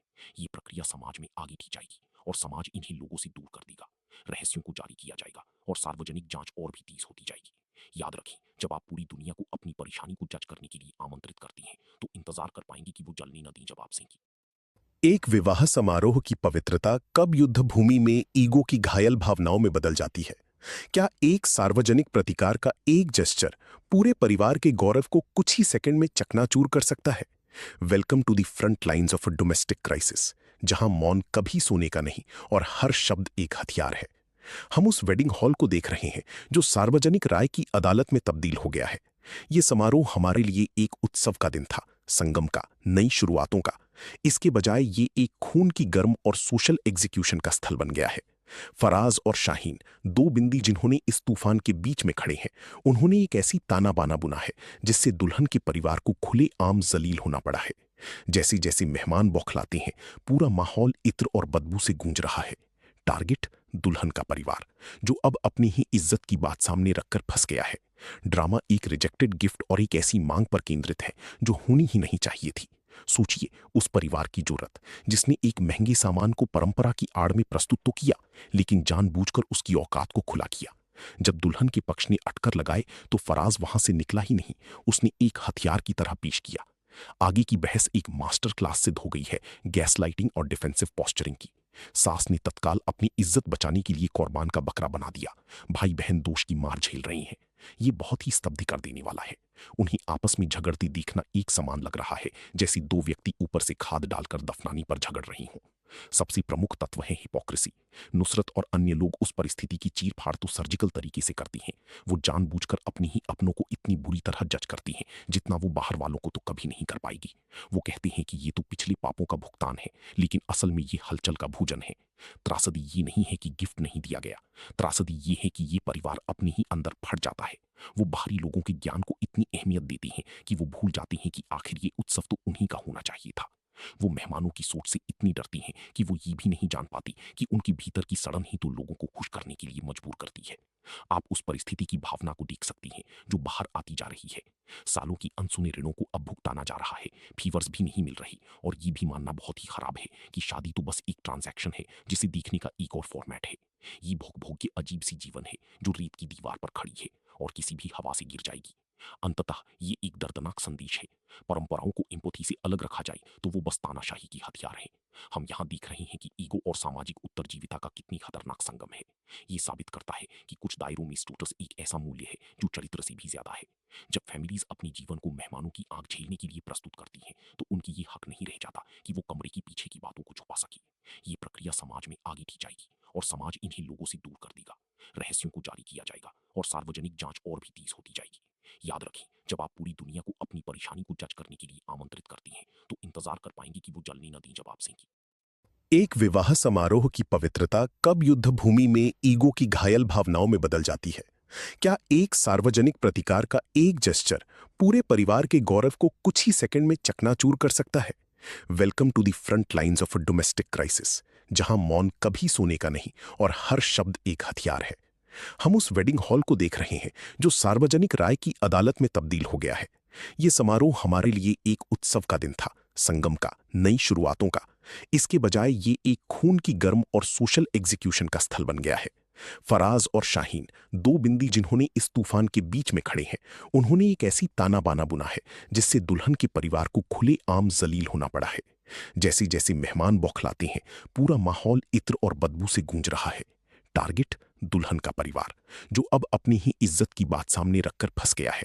ये प्रक्रिया समाज में आगे की जाएगी और समाज इन्हें लोगों से दूर कर देगा। रहस्यों को जारी किया जाएगा और सार्वजनिक जांच और भी तेज होती जाएगी। याद रखें, जब आप पूरी दुनिया को अपनी परेशानी को जज करने के लिए आमंत्रित करती हैं, तो इंतजार कर पाएंगे कि वो जलने न दें जवाब सेंगी। एक विवाह समारोह की पवित्रता कब युद्ध भूमि में ईगो की घायल भावनाओं में बदल जाती है? क्या एक सार्वजनिक प्रतिकार का एक जेस्चर पूरे परिवार के गौरव को कुछ ही सेकंड में चकनाचूर कर सकता है? Welcome to the front lines of a domestic crisis, जहां मौन कभी सोने का नहीं और हर शब्द एक हथियार है। हम उस वेडिंग हॉल को देख रहे हैं जो सार्वजनिक राय की अदालत में तब्दील हो गया है। ये समारोह हमारे लिए एक उत्सव का दिन था, संगम का, नई शुरुआतों का। इसके बजाय ये एक खून की गर्म और सोशल एग्जीक्यूशन का स्थल बन गया है। फराज और शाहीन, दो बिंदी जिन्होंने इस तूफान के बीच में खड़े हैं, उन्होंने एक ऐसी ताना बाना बुना है जिससे दुल्हन के परिवार को खुले आम जलील होना पड़ा है। जैसे जैसे मेहमान बौखलाते हैं, पूरा माहौल इत्र और बदबू से गूंज रहा है। टारगेट दुल्हन का परिवार, जो अब अपनी ही इज्जत की बात सामने रखकर फंस गया है। ड्रामा एक रिजेक्टेड गिफ्ट और एक ऐसी मांग पर केंद्रित है जो होनी ही नहीं चाहिए थी। सोचिए उस परिवार की जरूरत, जिसने एक महंगे सामान को परंपरा की आड़ में प्रस्तुत तो किया, लेकिन जानबूझकर उसकी औकात को खुला किया। जब दुल्हन के पक्ष ने अटकर लगाए तो फराज वहां से निकला ही नहीं, उसने एक हथियार की तरह पेश किया। आगे की बहस एक मास्टर क्लास सिद्ध हो गई है गैसलाइटिंग और डिफेंसिव पोस्चरिंग की। सास ने तत्काल अपनी इज्जत बचाने के लिए कुर्बान का बकरा बना दिया। भाई बहन दोष की मार झेल रही हैं। ये बहुत ही स्तब्ध कर देने वाला है। उन्हें आपस में झगड़ते देखना एक समान लग रहा है, जैसे दो व्यक्ति ऊपर से खाद डालकर दफनाने पर झगड़ रही हों। सबसे प्रमुख तत्व है हिपोक्रेसी। नुसरत और अन्य लोग उस परिस्थिति की चीर फाड़ तो सर्जिकल तरीके से करती हैं। वो जानबूझकर अपनी ही अपनों को इतनी बुरी तरह जज करती हैं जितना वो बाहर वालों को तो कभी नहीं कर पाएगी। वो कहते हैं कि ये तो पिछले पापों का भुगतान है, लेकिन असल में ये हलचल का भोजन है। त्रासदी ये नहीं है कि गिफ्ट नहीं दिया गया, त्रासदी ये है कि ये परिवार अपने ही अंदर फट जाता है। वो बाहरी लोगों के ज्ञान को इतनी अहमियत देते हैं कि वो भूल जाते हैं कि आखिर ये उत्सव तो उन्हीं का होना चाहिए था। वो मेहमानों की सोच से इतनी डरती हैं कि वो ये भी नहीं जान पाती कि उनकी भीतर की सड़न ही तो लोगों को खुश करने के लिए मजबूर करती है। आप उस परिस्थिति की भावना को देख सकती हैं जो बाहर आती जा रही है। सालों की अनसुने ऋणों को अब भुगताना जा रहा है, फीवर्स भी नहीं मिल रही, और ये भी मानना बहुत ही खराब है कि शादी तो बस एक ट्रांजैक्शन है जिसे देखने का एक और फॉर्मेट है। ये भोग भोग के अजीब सी जीवन है जो रेत की दीवार पर खड़ी है और किसी भी हवा से गिर जाएगी। अंततः ये एक दर्दनाक संदेश है। परंपराओं को एम्पैथी से अलग रखा जाए तो वो बस तानाशाही की हथियार है। हम यहाँ देख रहे हैं कि ईगो और सामाजिक उत्तरजीविता का कितनी खतरनाक संगम है। ये साबित करता है कि कुछ दायरों में स्टेटस एक ऐसा मूल्य है जो चरित्र से भी ज्यादा है। जब फैमिलीज अपने जीवन को मेहमानों की आंख झेलने के लिए प्रस्तुत करती हैं, तो उनकी ये हक नहीं रह जाता कि वो कमरे के पीछे की बातों को छुपा सके। ये प्रक्रिया समाज में आगे की जाएगी और समाज इन्हीं लोगों से दूर कर देगा। रहस्यों को जारी किया जाएगा और सार्वजनिक जांच और भी तेज होती जाएगी। याद रखें, जब आप पूरी दुनिया को अपनी परेशानी को जज करने के लिए आमंत्रित करती हैं, तो इंतजार कर पाएंगे कि वो जलने न दें जब आप सेंकी। एक विवाह समारोह की पवित्रता कब युद्ध भूमि में ईगो की घायल भावनाओं में बदल जाती है? क्या एक सार्वजनिक प्रतिकार का एक जेस्चर पूरे परिवार के गौरव को कुछ ही सेकंड में चकनाचूर कर सकता है? Welcome to the front lines of a domestic crisis, जहां मौन कभी सोने का नहीं और हर शब्द एक हथियार है। हम उस वेडिंग हॉल को देख रहे हैं जो सार्वजनिक राय की अदालत में तब्दील हो गया है। यह समारोह हमारे लिए एक उत्सव का दिन था, संगम का, नई शुरुआतों का। इसके बजाय ये एक खून की गर्म और सोशल एग्जीक्यूशन का स्थल बन गया है। फराज और शाहीन, दो बिंदी जिन्होंने इस तूफान के बीच में खड़े हैं, उन्होंने एक ऐसी ताना बाना बुना है जिससे दुल्हन के परिवार को खुले आम जलील होना पड़ा है। जैसे जैसे मेहमान बौखलाते हैं, पूरा माहौल इत्र और बदबू से गूंज रहा है। टारगेट दुल्हन का परिवार, जो अब अपनी ही इज्जत की बात सामने रखकर फंस गया है।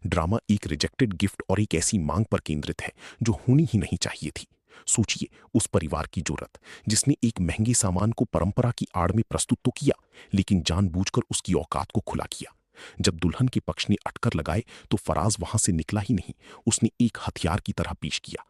ड्रामा एक रिजेक्टेड गिफ्ट और एक ऐसी मांग पर केंद्रित है जो होनी ही नहीं चाहिए थी। सोचिए उस परिवार की जरूरत, जिसने एक महंगे सामान को परंपरा की आड़ में प्रस्तुत तो किया, लेकिन जानबूझकर उसकी औकात को खुला किया। जब दुल्हन के पक्ष ने अटकर लगाए तो फराज वहां से निकला ही नहीं, उसने एक हथियार की तरह पेश किया।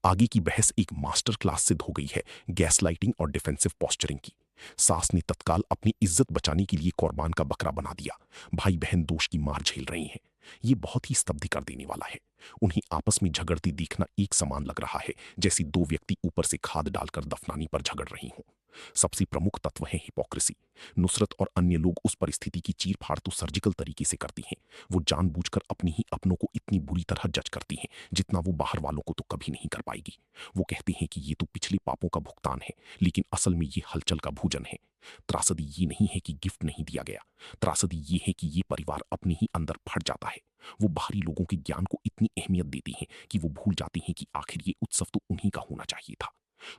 आगे की बहस एक मास्टर क्लास सिद्ध हो गई है गैसलाइटिंग और डिफेंसिव पोस्चरिंग की। सास ने तत्काल अपनी इज्जत बचाने के लिए कुर्बान का बकरा बना दिया। भाई बहन दोष की मार झेल रही हैं। ये बहुत ही स्तब्ध कर देने वाला है। उन्हें आपस में झगड़ते देखना एक समान लग रहा है, जैसे दो व्यक्ति ऊपर से खाद डालकर दफनाने पर झगड़ रही हों। सबसे प्रमुख तत्व है हिपोक्रेसी। नुसरत और अन्य लोग उस परिस्थिति की चीर फाड़ तो सर्जिकल तरीके से करती हैं। वो जानबूझकर अपनी ही अपनों को इतनी बुरी तरह जज करती हैं जितना वो बाहर वालों को तो कभी नहीं कर पाएगी। वो कहते हैं कि ये तो पिछले पापों का भुगतान है, लेकिन असल में ये हलचल का भोजन है। त्रासदी ये नहीं है कि गिफ्ट नहीं दिया गया, त्रासदी ये है कि ये परिवार अपने ही अंदर फट जाता है। वो बाहरी लोगों के ज्ञान को इतनी अहमियत देते हैं कि वो भूल जाते हैं कि आखिर ये उत्सव तो उन्हीं का होना चाहिए था।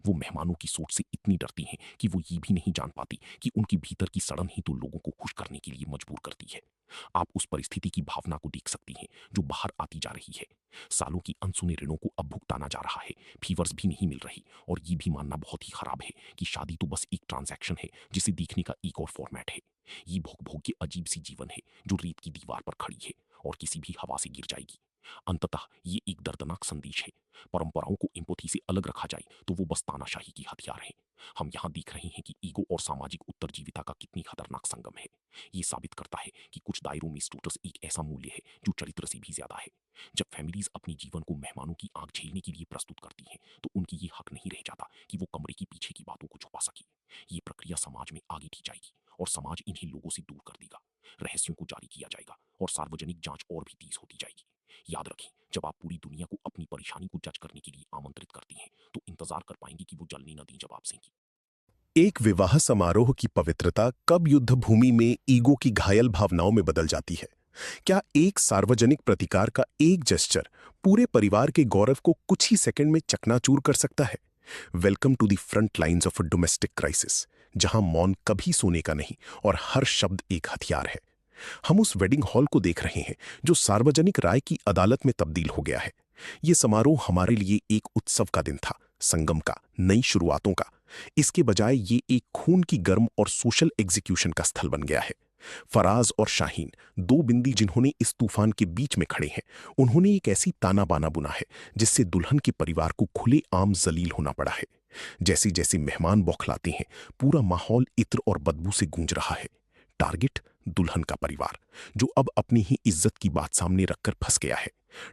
वो मेहमानों की सोच से इतनी डरती हैं कि वो ये भी नहीं जान पाती कि उनकी भीतर की सड़न ही तो लोगों को खुश करने के लिए मजबूर करती है। आप उस परिस्थिति की भावना को देख सकती हैं जो बाहर आती जा रही है। सालों की अनसुने ऋणों को अब भुगताना जा रहा है, फीवर्स भी नहीं मिल रही, और ये भी मानना बहुत ही खराब है कि शादी तो बस एक ट्रांजैक्शन है जिसे देखने का एक और फॉर्मेट है। ये भोग भोग के अजीब सी जीवन है जो रेत की दीवार पर खड़ी है और किसी भी हवा से गिर जाएगी। अंततः ये एक दर्दनाक संदेश है। परंपराओं को एम्पैथी से अलग रखा जाए तो वो बस तानाशाही की हथियार है। हम यहाँ देख रहे हैं कि ईगो और सामाजिक उत्तरजीविता का कितनी खतरनाक संगम है। ये साबित करता है कि कुछ दायरों में स्टेटस एक ऐसा मूल्य है जो चरित्र से भी ज्यादा है। जब फैमिलीज अपने जीवन को मेहमानों की आंख झेलने के लिए प्रस्तुत करती हैं तो उनकी ये हक नहीं रह जाता कि वो कमरे के पीछे की बातों को छुपा सके। ये प्रक्रिया समाज में आगे की जाएगी और समाज इन्हीं लोगों से दूर कर देगा। रहस्यों को जारी किया जाएगा और सार्वजनिक जांच और भी तेज होती जाएगी। याद रखें, जब आप पूरी दुनिया को अपनी परेशानी को जज करने के लिए आमंत्रित करती हैं तो इंतजार कर पाएंगे कि वो जलने न दें जवाब सेंगी। एक विवाह समारोह की पवित्रता कब युद्ध भूमि में ईगो की घायल भावनाओं में बदल जाती है? क्या एक सार्वजनिक प्रतिकार का एक जेस्चर पूरे परिवार के गौरव को कुछ ही सेकंड में चकनाचूर कर सकता है? Welcome to the front lines of a domestic crisis, जहां मौन कभी सोने का नहीं और हर शब्द एक हथियार है। हम उस वेडिंग हॉल को देख रहे हैं जो सार्वजनिक राय की अदालत में तब्दील हो गया है। ये समारोह हमारे लिए एक उत्सव का दिन था, संगम का, नई शुरुआतों का। इसके बजाय ये एक खून की गर्म और सोशल एग्जीक्यूशन का स्थल बन गया है। फराज और शाहीन, दो बिंदी जिन्होंने इस तूफान के बीच में खड़े हैं, उन्होंने एक ऐसी ताना बाना बुना है जिससे दुल्हन के परिवार को खुले आम जलील होना पड़ा है। जैसे जैसे मेहमान बौखलाते हैं, पूरा माहौल इत्र और बदबू से गूंज रहा है। टारगेट दुल्हन का परिवार, जो अब अपनी ही इज्जत की बात सामने रखकर फंस गया है।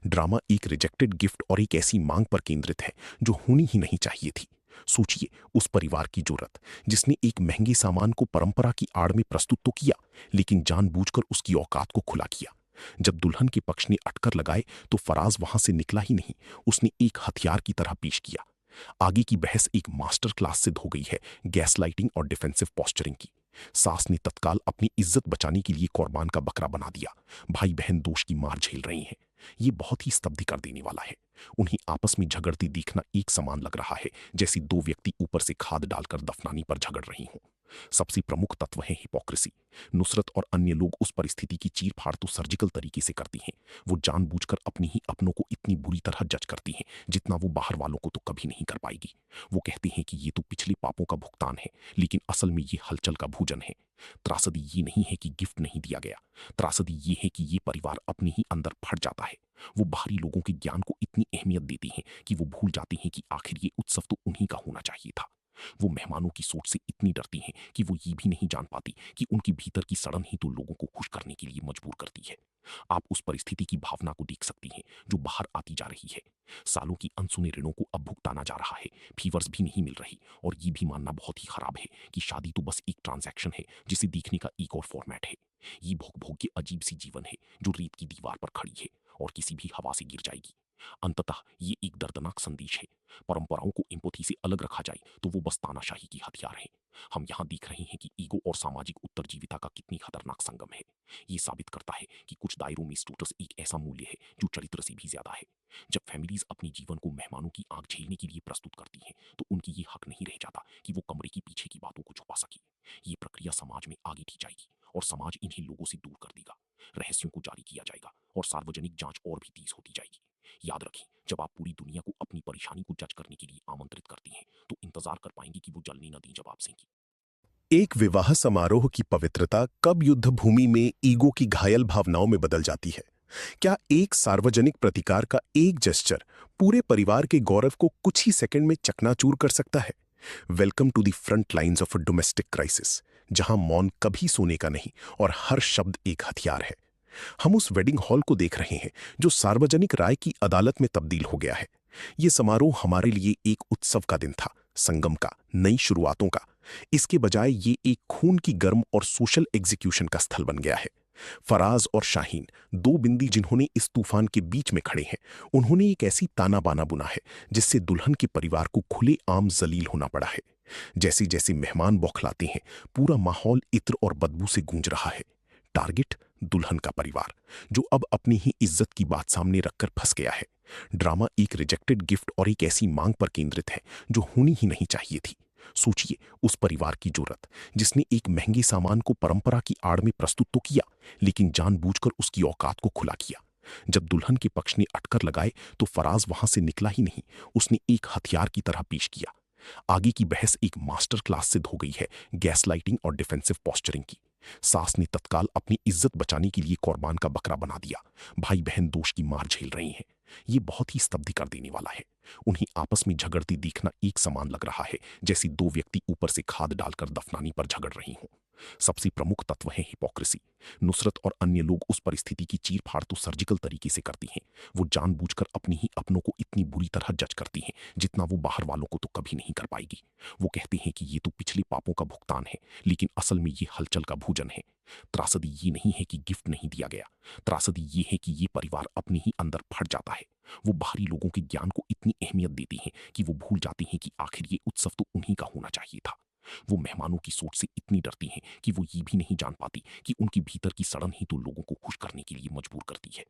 ड्रामा एक रिजेक्टेड गिफ्ट और एक ऐसी मांग पर केंद्रित है जो होनी ही नहीं चाहिए थी। सोचिए उस परिवार की जुर्रत, जिसने एक महंगे सामान को परंपरा की आड़ में प्रस्तुत तो किया, लेकिन जानबूझकर उसकी औकात को खुला किया। जब दुल्हन के पक्ष ने अटकर लगाए तो फराज वहां से निकला ही नहीं, उसने एक हथियार की तरह पेश किया। आगे की बहस एक मास्टर क्लास सिद्ध हो गई है गैसलाइटिंग और डिफेंसिव पोस्चरिंग की। सास ने तत्काल अपनी इज्जत बचाने के लिए कुर्बान का बकरा बना दिया। भाई बहन दोष की मार झेल रही हैं। ये बहुत ही स्तब्ध कर देने वाला है। उन्हें आपस में झगड़ती देखना एक समान लग रहा है, जैसे दो व्यक्ति ऊपर से खाद डालकर दफनाने पर झगड़ रही हों। सबसे प्रमुख तत्व है हिपोक्रेसी। नुसरत और अन्य लोग उस परिस्थिति की चीर फाड़ तो सर्जिकल तरीके से करती हैं। वो जानबूझकर अपनी ही अपनों को इतनी बुरी तरह जज करती हैं जितना वो बाहर वालों को तो कभी नहीं कर पाएगी। वो कहते हैं कि ये तो पिछले पापों का भुगतान है, लेकिन असल में ये हलचल का भोजन है। त्रासदी ये नहीं है कि गिफ्ट नहीं दिया गया, त्रासदी ये है कि ये परिवार अपने ही अंदर फट जाता है। वो बाहरी लोगों के ज्ञान को इतनी अहमियत देती हैं कि वो भूल जाती हैं कि आखिर ये उत्सव तो उन्हीं का होना चाहिए था। वो मेहमानों की सोच से इतनी डरती हैं कि वो ये भी नहीं जान पाती कि उनकी भीतर की सड़न ही तो लोगों को खुश करने के लिए मजबूर करती है। आप उस परिस्थिति की भावना को देख सकती हैं जो बाहर आती जा रही है। सालों की अनसुने ऋणों को अब भुगताना जा रहा है, फीवर्स भी नहीं मिल रही, और ये भी मानना बहुत ही खराब है कि शादी तो बस एक ट्रांजैक्शन है जिसे देखने का एक और फॉर्मेट है। ये भोग भोग के अजीब सी जीवन है जो रेत की दीवार पर खड़ी है और किसी भी हवा से गिर जाएगी। अंततः ये एक दर्दनाक संदेश है। परंपराओं को एम्पैथी से अलग रखा जाए तो वो बस तानाशाही की हथियार है। हम यहाँ देख रहे हैं कि ईगो और सामाजिक उत्तरजीविता का कितनी खतरनाक संगम है। ये साबित करता है कि कुछ दायरों में स्टेटस एक ऐसा मूल्य है जो चरित्र से भी ज्यादा है। जब फैमिलीज अपने जीवन को मेहमानों की आंख झेलने के लिए प्रस्तुत करती हैं तो उनकी ये हक नहीं रह जाता कि वो कमरे के पीछे की बातों को छुपा सके। ये प्रक्रिया समाज में आगे की जाएगी और समाज इन्हीं लोगों से दूर कर देगा। रहस्यों को जारी किया जाएगा और सार्वजनिक जांच और भी तेज होती जाएगी। याद रखें, जब आप पूरी दुनिया को अपनी परेशानी को जज करने के लिए आमंत्रित करती हैं तो इंतजार कर पाएंगे कि वो जलने न दें जवाब सेंगी। एक विवाह समारोह की पवित्रता कब युद्ध भूमि में ईगो की घायल भावनाओं में बदल जाती है? क्या एक सार्वजनिक प्रतिकार का एक जेस्चर पूरे परिवार के गौरव को कुछ ही सेकंड में चकनाचूर कर सकता है? Welcome to the front lines of a domestic crisis, जहां मौन कभी सोने का नहीं और हर शब्द एक हथियार है। हम उस वेडिंग हॉल को देख रहे हैं जो सार्वजनिक राय की अदालत में तब्दील हो गया है। ये समारोह हमारे लिए एक उत्सव का दिन था, संगम का, नई शुरुआतों का। इसके बजाय ये एक खून की गर्म और सोशल एग्जीक्यूशन का स्थल बन गया है। फराज और शाहीन, दो बिंदी जिन्होंने इस तूफान के बीच में खड़े हैं, उन्होंने एक ऐसी ताना बाना बुना है जिससे दुल्हन के परिवार को खुले आम जलील होना पड़ा है। जैसे जैसे मेहमान बौखलाते हैं, पूरा माहौल इत्र और बदबू से गूंज रहा है। टारगेट दुल्हन का परिवार, जो अब अपनी ही इज्जत की बात सामने रखकर फंस गया है। ड्रामा एक रिजेक्टेड गिफ्ट और एक ऐसी मांग पर केंद्रित है जो होनी ही नहीं चाहिए थी। सोचिए उस परिवार की जुर्रत, जिसने एक महंगे सामान को परंपरा की आड़ में प्रस्तुत तो किया, लेकिन जानबूझकर उसकी औकात को खुला किया। जब दुल्हन के पक्ष ने अटकर लगाए तो फराज वहां से निकला ही नहीं, उसने एक हथियार की तरह पेश किया। आगे की बहस एक मास्टर क्लास सिद्ध हो गई है गैसलाइटिंग और डिफेंसिव पोस्चरिंग की। सास ने तत्काल अपनी इज्जत बचाने के लिए कुर्बान का बकरा बना दिया। भाई बहन दोष की मार झेल रही हैं। ये बहुत ही स्तब्ध कर देने वाला है। उन्हें आपस में झगड़ते देखना एक समान लग रहा है, जैसे दो व्यक्ति ऊपर से खाद डालकर दफनाने पर झगड़ रही हों। सबसे प्रमुख तत्व है हिपोक्रेसी। नुसरत और अन्य लोग उस परिस्थिति की चीर फाड़ तो सर्जिकल तरीके से करती हैं। वो जानबूझकर अपनी ही अपनों को इतनी बुरी तरह जज करती हैं जितना वो बाहर वालों को तो कभी नहीं कर पाएगी। वो कहते हैं कि ये तो पिछले पापों का भुगतान है, लेकिन असल में ये हलचल का भोजन है। त्रासदी ये नहीं है कि गिफ्ट नहीं दिया गया, त्रासदी ये है कि ये परिवार अपने ही अंदर फट जाता है। वो बाहरी लोगों के ज्ञान को इतनी अहमियत देती हैं कि वो भूल जाती हैं कि आखिर ये उत्सव तो उन्हीं का होना चाहिए था। वो मेहमानों की सोच से इतनी डरती हैं कि वो ये भी नहीं जान पाती कि उनके भीतर की सड़न ही तो लोगों को खुश करने के लिए मजबूर करती है।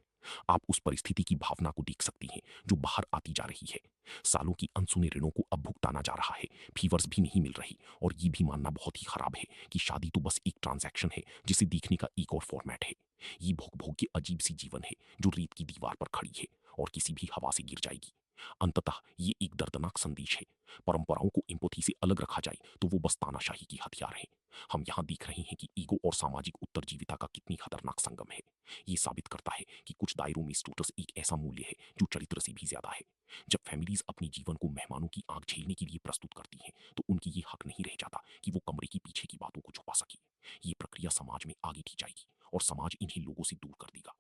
आप उस परिस्थिति की भावना को देख सकती हैं जो बाहर आती जा रही है। सालों की अनसुने ऋणों को अब भुगताना जा रहा है, फीवर्स भी नहीं मिल रही, और ये भी मानना बहुत ही खराब है कि शादी तो बस एक ट्रांजैक्शन है जिसे देखने का एक और फॉर्मेट है। ये भोग भोग के अजीब सी जीवन है जो रेत की दीवार पर खड़ी है और किसी भी हवा से गिर जाएगी। अंततः ये एक दर्दनाक संदेश है। परंपराओं को एम्पैथी से अलग रखा जाए तो वो बस तानाशाही की हथियार है। हम यहाँ देख रहे हैं कि ईगो और सामाजिक उत्तरजीविता का कितनी खतरनाक संगम है। ये साबित करता है कि कुछ दायरों में स्टेटस एक ऐसा मूल्य है जो चरित्र से भी ज्यादा है। जब फैमिलीज अपने जीवन को मेहमानों की आंख झेलने के लिए प्रस्तुत करती हैं तो उनकी ये हक नहीं रह जाता कि वो कमरे के पीछे की बातों को छुपा सके। ये प्रक्रिया समाज में आगे की जाएगी और समाज इन्हीं लोगों से दूर कर देगा।